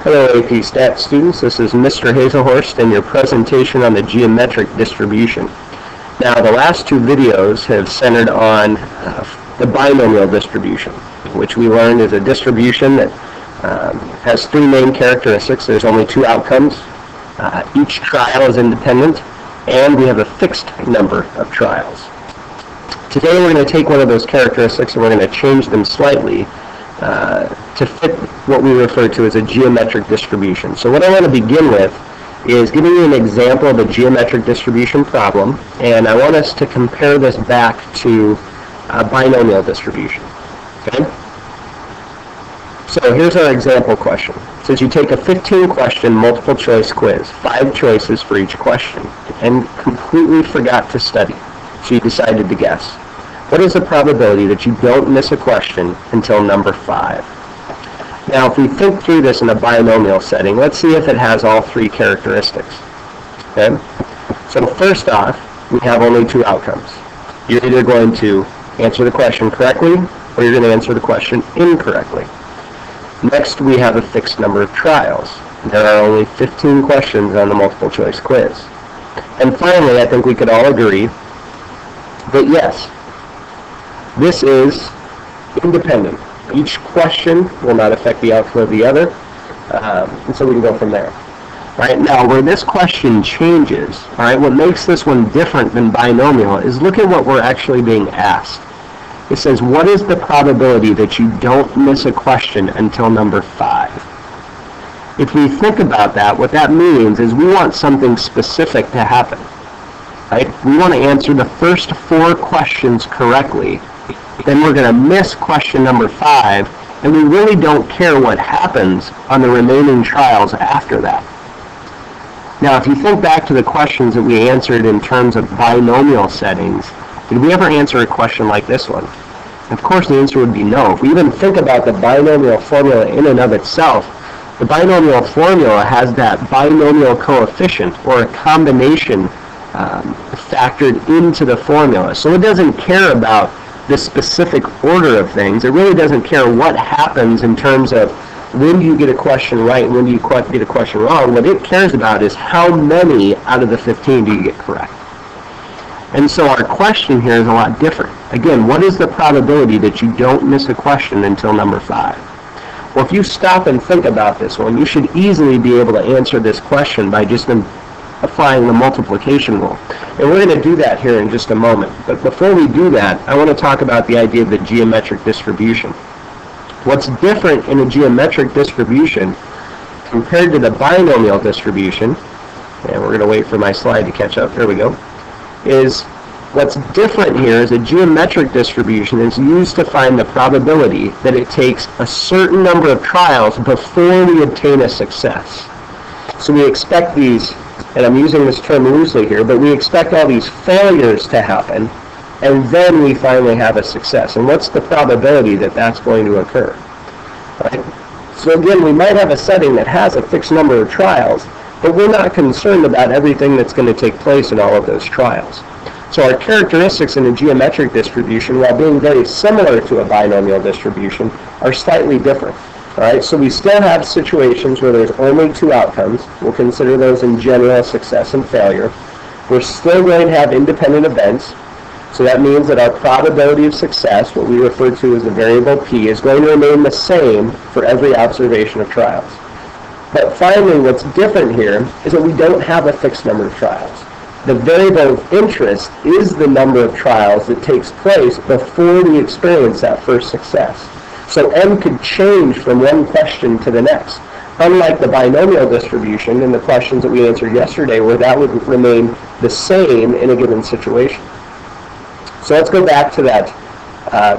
Hello AP Stat students, this is Mr. Hazelhorst and your presentation on the geometric distribution. Now the last two videos have centered on the binomial distribution, which we learned is a distribution that has three main characteristics. There's only two outcomes. Each trial is independent, and we have a fixed number of trials. Today we're going to take one of those characteristics and we're going to change them slightly to fit what we refer to as a geometric distribution. So what I want to begin with is giving you an example of a geometric distribution problem, and I want us to compare this back to a binomial distribution. Okay? So here's our example question. It says you take a 15-question multiple choice quiz, 5 choices for each question, and completely forgot to study, so you decided to guess. What is the probability that you don't miss a question until number 5? Now, if we think through this in a binomial setting, let's see if it has all three characteristics. Okay? So first off, we have only two outcomes. You're either going to answer the question correctly, or you're going to answer the question incorrectly. Next, we have a fixed number of trials. There are only 15 questions on the multiple choice quiz. And finally, I think we could all agree that yes, this is independent. Each question will not affect the outcome of the other, and so we can go from there. Right now, where this question changes, all right, what makes this one different than binomial is look at what we're actually being asked. It says, what is the probability that you don't miss a question until number 5? If we think about that, what that means is we want something specific to happen. Right? We want to answer the first 4 questions correctly. Then we're going to miss question number 5, and we really don't care what happens on the remaining trials after that. Now, if you think back to the questions that we answered in terms of binomial settings, did we ever answer a question like this one? Of course, the answer would be no. If we even think about the binomial formula in and of itself, the binomial formula has that binomial coefficient, or a combination, factored into the formula. So it doesn't care about the specific order of things. It really doesn't care what happens in terms of when do you get a question right and when do you get a question wrong. What it cares about is how many out of the 15 do you get correct. And so our question here is a lot different. Again, what is the probability that you don't miss a question until number 5? Well, if you stop and think about this one, you should easily be able to answer this question by just applying the multiplication rule. And we're going to do that here in just a moment. But before we do that, I want to talk about the idea of the geometric distribution. What's different in a geometric distribution compared to the binomial distribution, and we're going to wait for my slide to catch up, there we go, is what's different here is a geometric distribution is used to find the probability that it takes a certain number of trials before we obtain a success. So we expect these, and I'm using this term loosely here, but we expect all these failures to happen, and then we finally have a success. And what's the probability that that's going to occur? Right? So again, we might have a setting that has a fixed number of trials, but we're not concerned about everything that's going to take place in all of those trials. So our characteristics in a geometric distribution, while being very similar to a binomial distribution, are slightly different. All right, so we still have situations where there's only 2 outcomes. We'll consider those in general success and failure. We're still going to have independent events. So that means that our probability of success, what we refer to as the variable p, is going to remain the same for every observation of trials. But finally, what's different here is that we don't have a fixed number of trials. The variable of interest is the number of trials that takes place before we experience that first success. So n could change from one question to the next, unlike the binomial distribution in the questions that we answered yesterday, where that would remain the same in a given situation. So let's go back to that.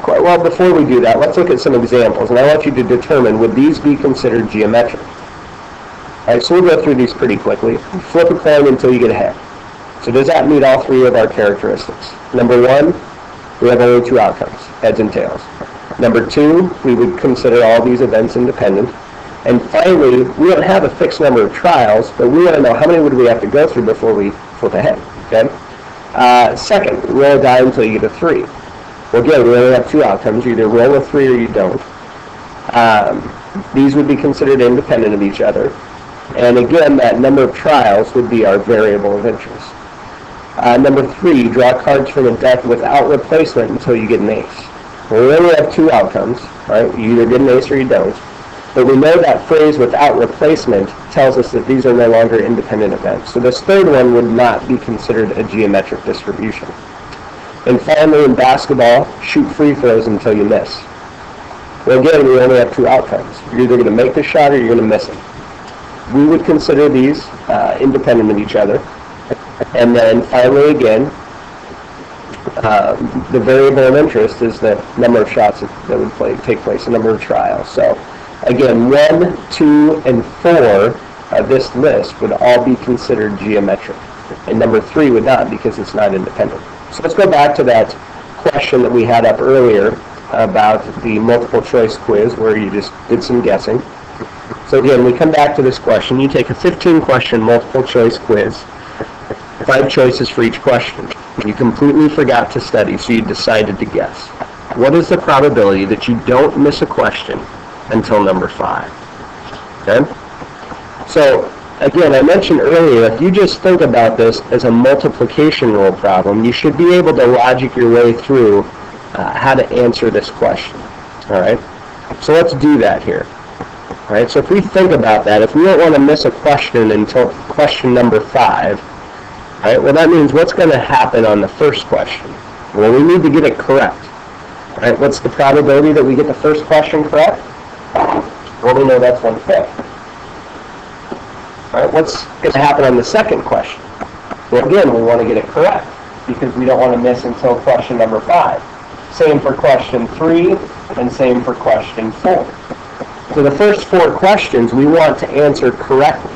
Well, before we do that, let's look at some examples, and I want you to determine, would these be considered geometric? All right, so we'll go through these pretty quickly. Flip a coin until you get a head. So does that meet all 3 of our characteristics? Number 1, we have only 2 outcomes, heads and tails. Number 2, we would consider all these events independent. And finally, we don't have a fixed number of trials, but we want to know how many would we have to go through before we flip a head. Okay? Second, roll a die until you get a 3. Well, again, we only have 2 outcomes. You either roll a 3 or you don't. These would be considered independent of each other. And again, that number of trials would be our variable of interest. Number 3, draw cards from a deck without replacement until you get an ace. Well, we only have 2 outcomes, right? You either get an ace or you don't. But we know that phrase without replacement tells us that these are no longer independent events. So this third one would not be considered a geometric distribution. And finally, in basketball, shoot free throws until you miss. Well, again, we only have 2 outcomes. You're either going to make the shot or you're going to miss it. We would consider these independent of each other. And then finally, again, the variable of interest is the number of shots that would take place, the number of trials. So again, 1, 2, and 4 of this list would all be considered geometric. And number 3 would not because it's not independent. So let's go back to that question that we had up earlier about the multiple choice quiz where you just did some guessing. So again, we come back to this question. You take a 15-question multiple choice quiz, 5 choices for each question. You completely forgot to study, so you decided to guess. What is the probability that you don't miss a question until number 5? Okay? So again, I mentioned earlier, if you just think about this as a multiplication rule problem, you should be able to logic your way through how to answer this question. All right? So let's do that here. All right? So if we think about that, if we don't want to miss a question until question number 5, all right, well, that means what's going to happen on the first question? Well, we need to get it correct. All right, what's the probability that we get the first question correct? Well, we know that's 1/5. All right, what's going to happen on the second question? Well, again, we want to get it correct because we don't want to miss until question number 5. Same for question 3 and same for question 4. So the first 4 questions we want to answer correctly.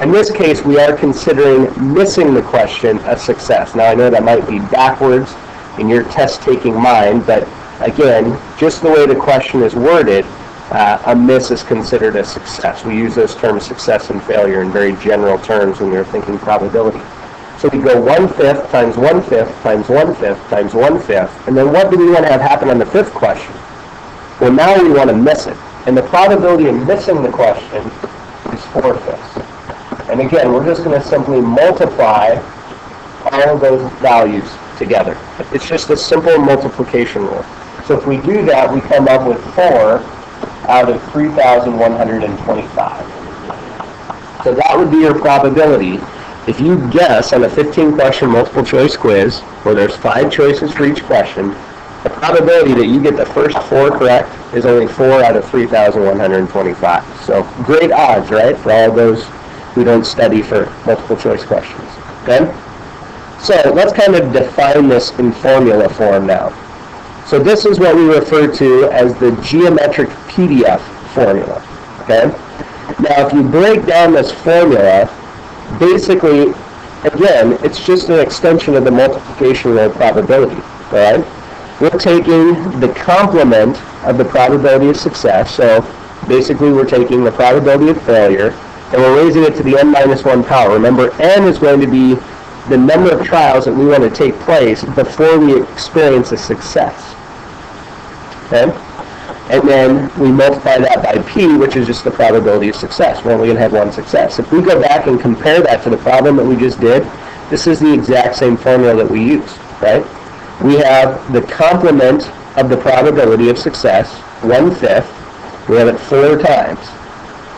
In this case, we are considering missing the question a success. Now, I know that might be backwards in your test-taking mind, but again, just the way the question is worded, a miss is considered a success. We use those terms success and failure in very general terms when we're thinking probability. So we go 1/5 times 1/5 times 1/5 times 1/5, and then what do we want to have happen on the 5th question? Well, now we want to miss it. And the probability of missing the question is 4/5. And again, we're just going to simply multiply all of those values together. It's just a simple multiplication rule. So if we do that, we come up with 4 out of 3,125. So that would be your probability. If you guess on a 15-question multiple choice quiz, where there's 5 choices for each question, the probability that you get the first 4 correct is only 4 out of 3,125. So great odds, right, for all those who don't study for multiple choice questions. Okay? So let's kind of define this in formula form now. So this is what we refer to as the geometric PDF formula. Okay? Now if you break down this formula, basically, again, it's just an extension of the multiplication rule probability. All right? We're taking the complement of the probability of success. So basically we're taking the probability of failure and we're raising it to the n-1 power. Remember, n is going to be the number of trials that we want to take place before we experience a success. Okay? And then we multiply that by p, which is just the probability of success. We're only going to have 1 success. If we go back and compare that to the problem that we just did, this is the exact same formula that we used, right? We have the complement of the probability of success, 1/5. We have it 4 times.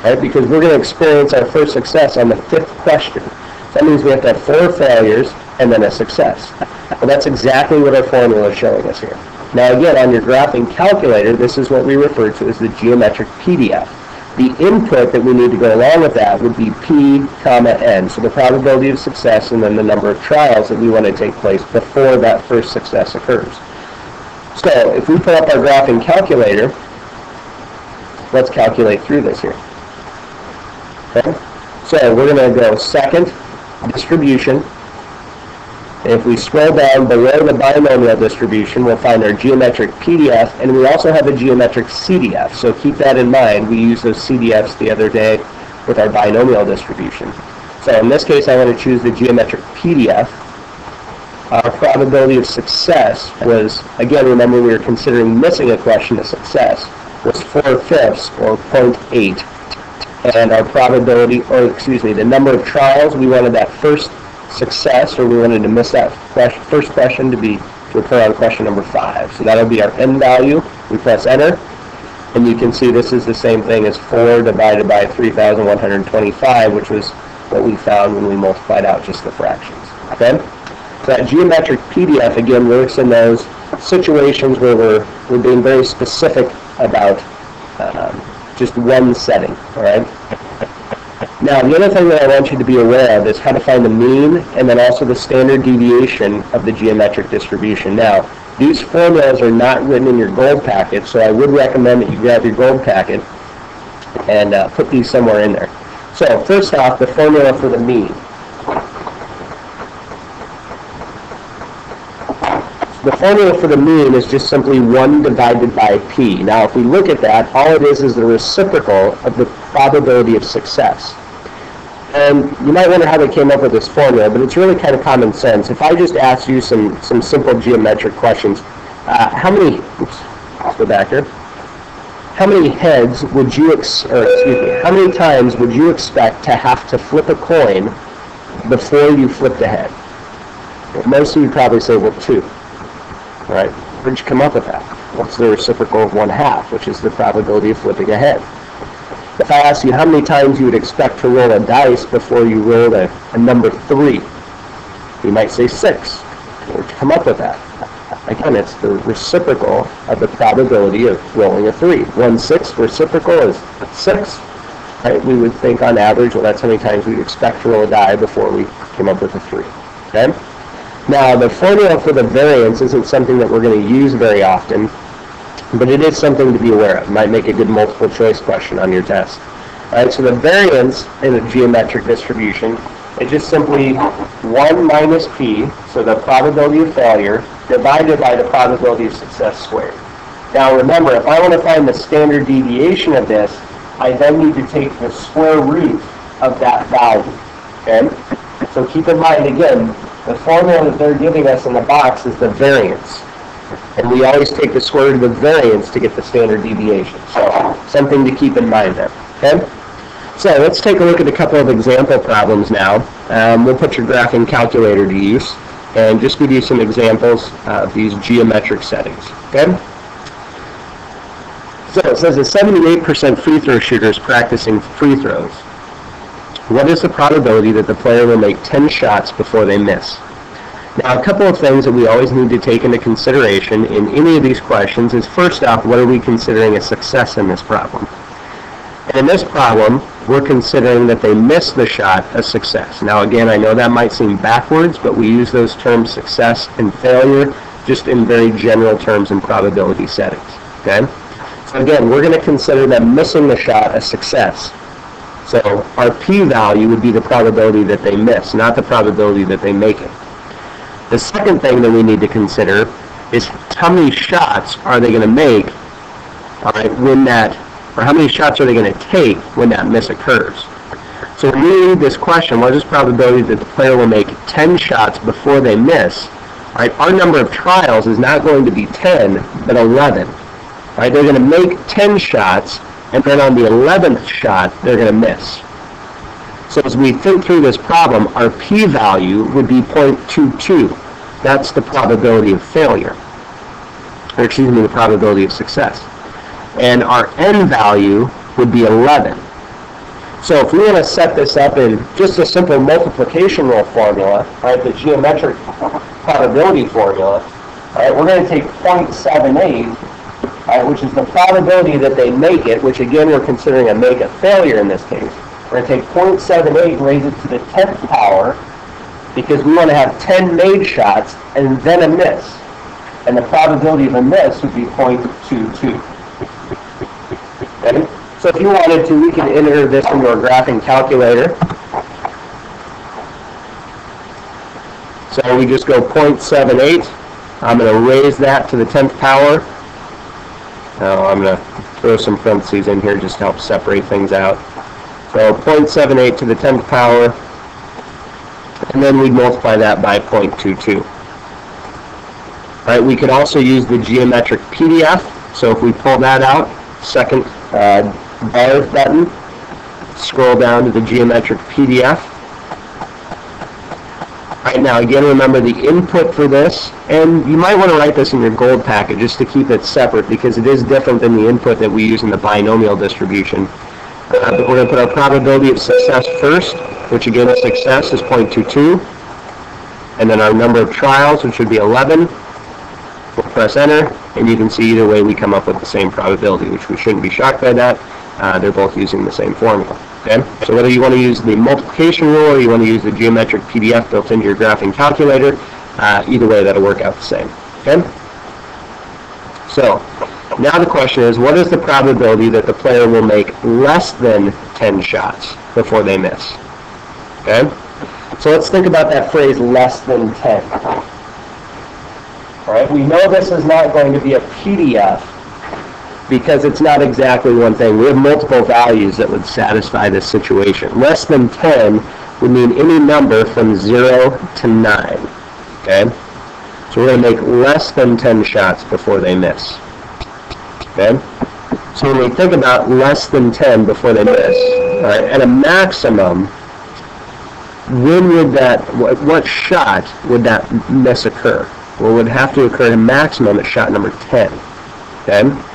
Right? Because we're going to experience our first success on the 5th question. So that means we have to have 4 failures and then a success. Well, that's exactly what our formula is showing us here. Now again, on your graphing calculator, this is what we refer to as the geometric PDF. The input that we need to go along with that would be p, n. So the probability of success and then the number of trials that we want to take place before that first success occurs. So if we pull up our graphing calculator, let's calculate through this here. Okay? So we're going to go second distribution. And if we scroll down below the binomial distribution, we'll find our geometric PDF, and we also have a geometric CDF. So keep that in mind. We used those CDFs the other day with our binomial distribution. So in this case, I want to choose the geometric PDF. Our probability of success was, again, remember we were considering missing a question a success. was 4/5, or 0.8. And our probability, or excuse me, the number of trials, we wanted that first success, or we wanted to miss that first question to occur on question number 5. So that'll be our n value. We press enter, and you can see this is the same thing as 4 divided by 3,125, which was what we found when we multiplied out just the fractions. Okay? So that geometric PDF, again, works in those situations where we're being very specific about just one setting, all right? Now, the other thing that I want you to be aware of is how to find the mean and then also the standard deviation of the geometric distribution. Now, these formulas are not written in your gold packet, so I would recommend that you grab your gold packet and put these somewhere in there. So, first off, the formula for the mean. The formula for the mean is just simply 1 divided by p. Now, if we look at that, all it is the reciprocal of the probability of success. And you might wonder how they came up with this formula, but it's really kind of common sense. If I just ask you some simple geometric questions, how many heads would you, how many times would you expect to have to flip a coin before you flipped a head? Well, most of you probably say, well, 2. Right? Where'd you come up with that? What's the reciprocal of 1/2, which is the probability of flipping a head? If I ask you how many times you would expect to roll a dice before you rolled a number 3, you might say 6. Where'd you come up with that? Again, it's the reciprocal of the probability of rolling a 3. 1/6 reciprocal is 6. Right? We would think on average, well, that's how many times we'd expect to roll a die before we came up with a 3. Okay? Now, the formula for the variance isn't something that we're going to use very often, but it is something to be aware of. It might make a good multiple choice question on your test. All right, so the variance in a geometric distribution is just simply 1 minus p, so the probability of failure, divided by the probability of success squared. Now remember, if I want to find the standard deviation of this, I then need to take the square root of that value. Okay? So keep in mind, again, the formula that they're giving us in the box is the variance. And we always take the square root of the variance to get the standard deviation. So something to keep in mind there. Okay? So let's take a look at a couple of example problems now. We'll put your graphing calculator to use and just give you some examples of these geometric settings. Okay? So it says a 78% free throw shooter is practicing free throws. What is the probability that the player will make 10 shots before they miss? Now, a couple of things that we always need to take into consideration in any of these questions is, first off, what are we considering a success in this problem? And in this problem, we're considering that they miss the shot a success. Now, again, I know that might seem backwards, but we use those terms success and failure just in very general terms in probability settings. Okay? So again, we're going to consider them missing the shot a success. So our p-value would be the probability that they miss, not the probability that they make it. The second thing that we need to consider is how many shots are they going to make, all right, when that, or how many shots are they going to take when that miss occurs. So when we read this question, what is the probability that the player will make 10 shots before they miss? All right, our number of trials is not going to be 10, but 11. All right, they're going to make 10 shots, and then on the 11th shot, they're going to miss. So as we think through this problem, our p-value would be 0.22. That's the probability of failure, or excuse me, the probability of success. And our n value would be 11. So if we want to set this up in just a simple multiplication rule formula, right, the geometric probability formula, all right, we're going to take 0.78, which is the probability that they make it, which again we're considering a make a failure in this case. We're going to take 0.78 and raise it to the 10th power because we want to have 10 made shots and then a miss. And the probability of a miss would be 0.22. Okay? So if you wanted to, we can enter this into our graphing calculator. So we just go 0.78. I'm going to raise that to the 10th power. Now I'm going to throw some parentheses in here just to help separate things out. So 0.78 to the 10th power, and then we'd multiply that by 0.22. All right, we could also use the geometric PDF. So if we pull that out, second bar button, scroll down to the geometric PDF. All right, now again, remember the input for this, and you might want to write this in your gold packet just to keep it separate because it is different than the input that we use in the binomial distribution. But we're going to put our probability of success first, which again, success is 0.22, and then our number of trials, which would be 11. We'll press enter, and you can see either way we come up with the same probability, which we shouldn't be shocked by that. They're both using the same formula. Okay? So whether you want to use the multiplication rule or you want to use the geometric PDF built into your graphing calculator, either way that'll work out the same. Okay? So now the question is, what is the probability that the player will make less than 10 shots before they miss? Okay? So let's think about that phrase, less than 10. All right, we know this is not going to be a PDF because it's not exactly one thing. We have multiple values that would satisfy this situation. Less than 10 would mean any number from 0 to 9. Okay? So we're going to make less than 10 shots before they miss. Okay? So when we think about less than 10 before they miss, all right, at a maximum, when would that, what shot would that miss occur? Well, it would have to occur at a maximum at shot number 10. Okay?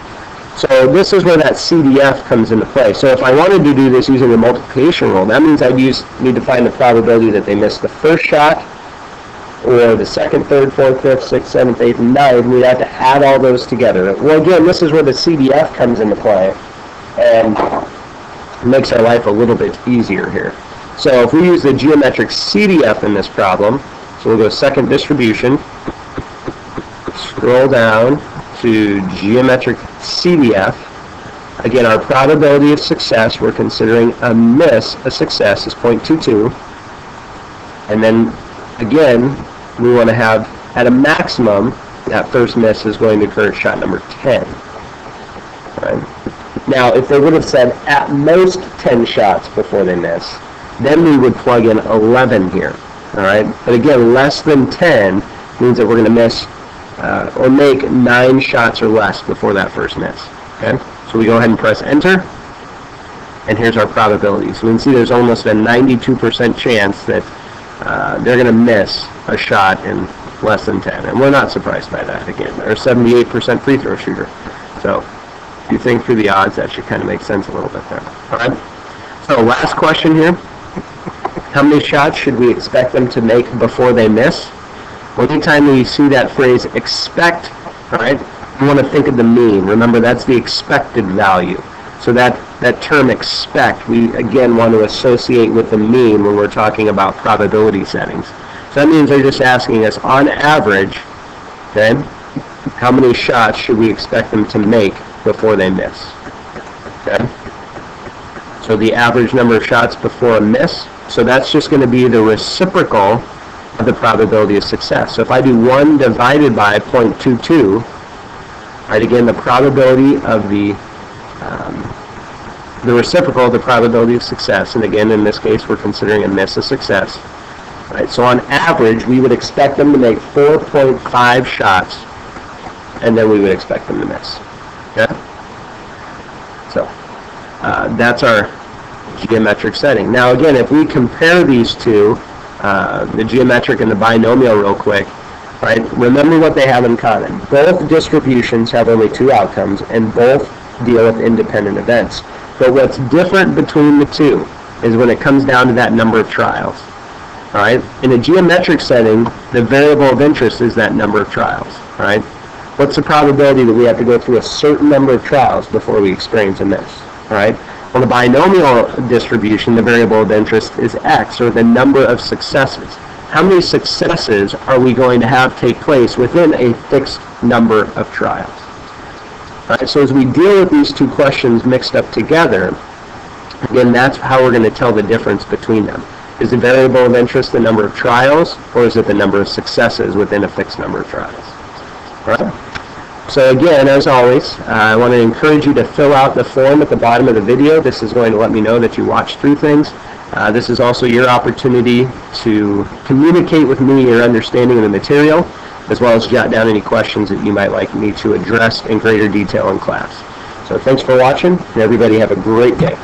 So this is where that CDF comes into play. So if I wanted to do this using the multiplication rule, that means I'd need to find the probability that they miss the first shot, or the second, third, fourth, fifth, sixth, seventh, eighth, and ninth. We'd have to add all those together. Well, again, this is where the CDF comes into play, and makes our life a little bit easier here. So if we use the geometric CDF in this problem, so we'll go second distribution, scroll down to geometric CDF. Again, our probability of success, we're considering a miss, a success, is 0.22. And then, again, we want to have, at a maximum, that first miss is going to occur at shot number 10. Right? Now, if they would have said at most 10 shots before they miss, then we would plug in 11 here. All right? But again, less than 10 means that we're going to miss or make 9 shots or less before that first miss. Okay? So we go ahead and press enter, and here's our probability. So we can see there's almost a 92% chance that they're going to miss a shot in less than 10. And we're not surprised by that, again. They're a 78% free throw shooter. So if you think through the odds, that should kind of make sense a little bit there. All right? So last question here. How many shots should we expect them to make before they miss? Well, anytime we see that phrase expect, all right, we want to think of the mean. Remember, that's the expected value. So that term expect, we again want to associate with the mean when we're talking about probability settings. So that means they're just asking us, on average, okay, how many shots should we expect them to make before they miss? Okay. So the average number of shots before a miss, so that's just going to be the reciprocal of the probability of success. So if I do 1 divided by 0.22, right, again, the probability of the reciprocal of the probability of success, and again, in this case, we're considering a miss a success. Right, so on average, we would expect them to make 4.5 shots, and then we would expect them to miss. Okay? So that's our geometric setting. Now again, if we compare these two, the geometric and the binomial real quick, right, remember what they have in common. Both distributions have only 2 outcomes, and both deal with independent events. But what's different between the two is when it comes down to that number of trials. All right? In a geometric setting, the variable of interest is that number of trials. All right? What's the probability that we have to go through a certain number of trials before we experience a miss? All right? On the binomial distribution, the variable of interest is x, or the number of successes. How many successes are we going to have take place within a fixed number of trials? All right, so as we deal with these two questions mixed up together, again, that's how we're going to tell the difference between them. Is the variable of interest the number of trials, or is it the number of successes within a fixed number of trials? All right? So again, as always, I want to encourage you to fill out the form at the bottom of the video. This is going to let me know that you watched through things. This is also your opportunity to communicate with me your understanding of the material, as well as jot down any questions that you might like me to address in greater detail in class. So thanks for watching, and everybody have a great day.